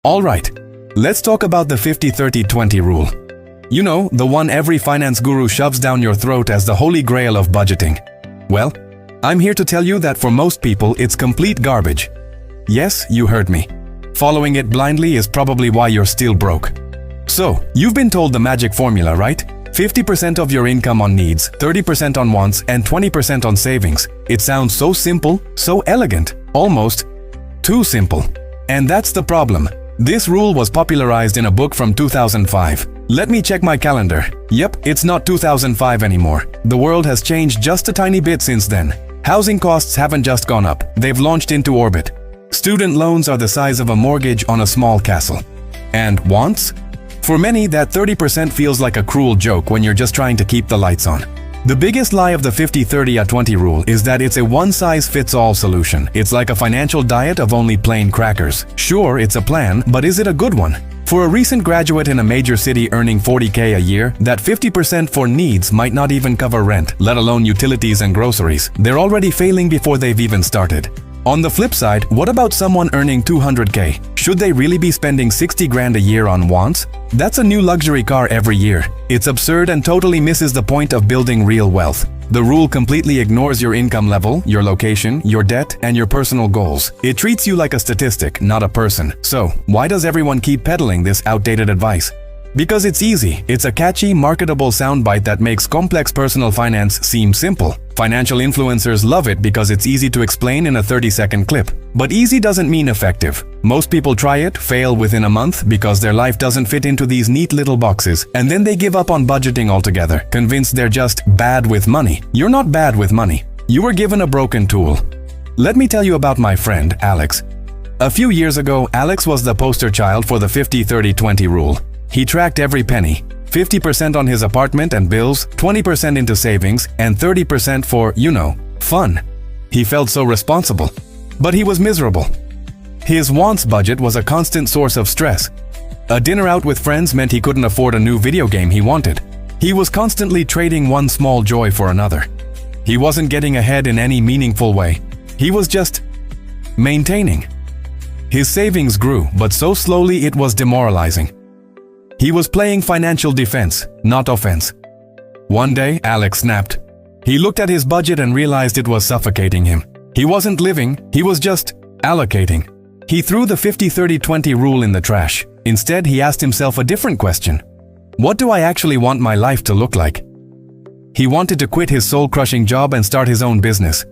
Alright, let's talk about the 50-30-20 rule. You know, the one every finance guru shoves down your throat as the holy grail of budgeting. Well, I'm here to tell you that for most people, it's complete garbage. Yes, you heard me. Following it blindly is probably why you're still broke. So, you've been told the magic formula, right? 50% of your income on needs, 30% on wants, and 20% on savings. It sounds so simple, so elegant, almost too simple. And that's the problem. This rule was popularized in a book from 2005. Let me check my calendar. Yep, it's not 2005 anymore. The world has changed just a tiny bit since then. Housing costs haven't just gone up, they've launched into orbit. Student loans are the size of a mortgage on a small castle. And wants? For many, that 30% feels like a cruel joke when you're just trying to keep the lights on. The biggest lie of the 50-30-20 rule is that it's a one-size-fits-all solution. It's like a financial diet of only plain crackers. Sure, it's a plan, but is it a good one? For a recent graduate in a major city earning $40K a year, that 50% for needs might not even cover rent, let alone utilities and groceries. They're already failing before they've even started. On the flip side, what about someone earning $200K? Should they really be spending 60 grand a year on wants? That's a new luxury car every year. It's absurd and totally misses the point of building real wealth. The rule completely ignores your income level, your location, your debt, and your personal goals. It treats you like a statistic, not a person. So, why does everyone keep peddling this outdated advice? Because it's easy. It's a catchy, marketable soundbite that makes complex personal finance seem simple. Financial influencers love it because it's easy to explain in a 30-second clip. But easy doesn't mean effective. Most people try it, fail within a month because their life doesn't fit into these neat little boxes, and then they give up on budgeting altogether, convinced they're just bad with money. You're not bad with money. You were given a broken tool. Let me tell you about my friend, Alex. A few years ago, Alex was the poster child for the 50-30-20 rule. He tracked every penny, 50% on his apartment and bills, 20% into savings, and 30% for, you know, fun. He felt so responsible, but he was miserable. His wants budget was a constant source of stress. A dinner out with friends meant he couldn't afford a new video game he wanted. He was constantly trading one small joy for another. He wasn't getting ahead in any meaningful way. He was just maintaining. His savings grew, but so slowly it was demoralizing. He was playing financial defense, not offense. One day, Alex snapped. He looked at his budget and realized it was suffocating him. He wasn't living, he was just allocating. He threw the 50-30-20 rule in the trash. Instead, he asked himself a different question. What do I actually want my life to look like? He wanted to quit his soul-crushing job and start his own business.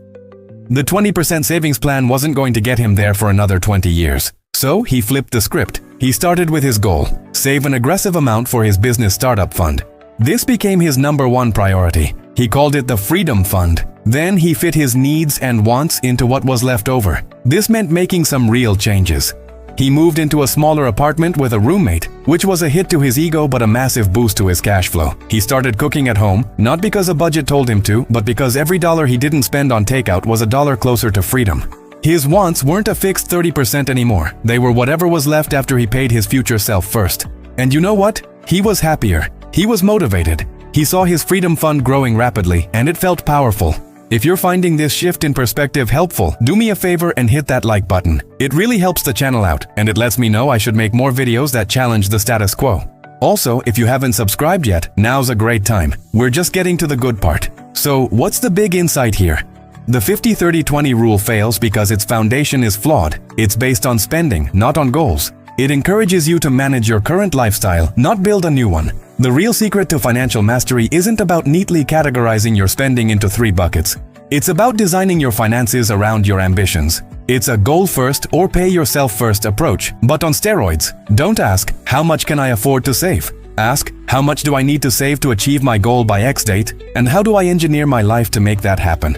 The 20% savings plan wasn't going to get him there for another 20 years. So, he flipped the script. He started with his goal, save an aggressive amount for his business startup fund. This became his #1 priority. He called it the Freedom Fund. Then he fit his needs and wants into what was left over. This meant making some real changes. He moved into a smaller apartment with a roommate, which was a hit to his ego but a massive boost to his cash flow. He started cooking at home, not because a budget told him to, but because every dollar he didn't spend on takeout was a dollar closer to freedom. His wants weren't a fixed 30% anymore. They were whatever was left after he paid his future self first. And you know what? He was happier. He was motivated. He saw his freedom fund growing rapidly, and it felt powerful. If you're finding this shift in perspective helpful, do me a favor and hit that like button. It really helps the channel out, and it lets me know I should make more videos that challenge the status quo. Also, if you haven't subscribed yet, now's a great time. We're just getting to the good part. So, what's the big insight here? The 50-30-20 rule fails because its foundation is flawed. It's based on spending, not on goals. It encourages you to manage your current lifestyle, not build a new one. The real secret to financial mastery isn't about neatly categorizing your spending into 3 buckets. It's about designing your finances around your ambitions. It's a goal-first or pay-yourself-first approach, but on steroids. Don't ask, how much can I afford to save? Ask, how much do I need to save to achieve my goal by X date? And how do I engineer my life to make that happen?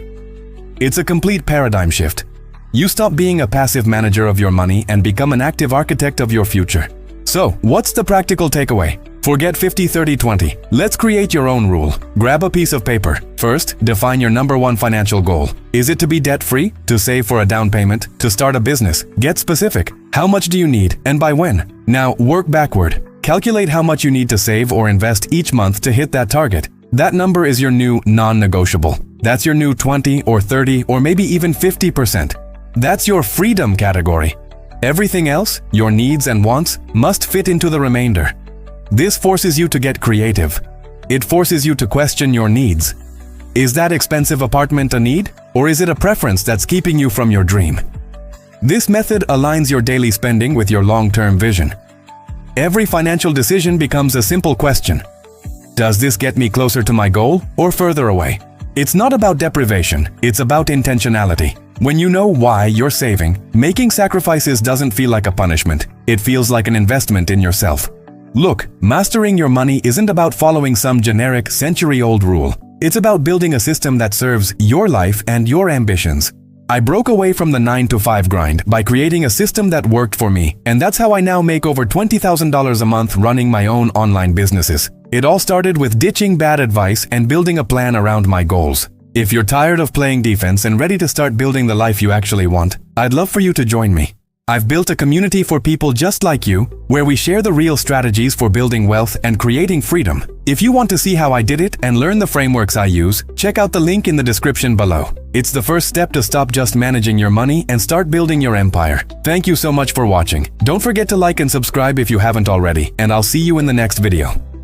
It's a complete paradigm shift. You stop being a passive manager of your money and become an active architect of your future. So, what's the practical takeaway? Forget 50-30-20. Let's create your own rule. Grab a piece of paper. First, define your #1 financial goal. Is it to be debt-free? To save for a down payment? To start a business? Get specific. How much do you need and by when? Now, work backward. Calculate how much you need to save or invest each month to hit that target. That number is your new non-negotiable. That's your new 20 or 30 or maybe even 50%. That's your freedom category. Everything else, your needs and wants, must fit into the remainder. This forces you to get creative. It forces you to question your needs. Is that expensive apartment a need, or is it a preference that's keeping you from your dream? This method aligns your daily spending with your long-term vision. Every financial decision becomes a simple question. Does this get me closer to my goal or further away? It's not about deprivation, it's about intentionality. When you know why you're saving, making sacrifices doesn't feel like a punishment. It feels like an investment in yourself. Look, mastering your money isn't about following some generic, century-old rule. It's about building a system that serves your life and your ambitions. I broke away from the 9-to-5 grind by creating a system that worked for me, and that's how I now make over $20,000 a month running my own online businesses. It all started with ditching bad advice and building a plan around my goals. If you're tired of playing defense and ready to start building the life you actually want, I'd love for you to join me. I've built a community for people just like you, where we share the real strategies for building wealth and creating freedom. If you want to see how I did it and learn the frameworks I use, check out the link in the description below. It's the first step to stop just managing your money and start building your empire. Thank you so much for watching. Don't forget to like and subscribe if you haven't already, and I'll see you in the next video.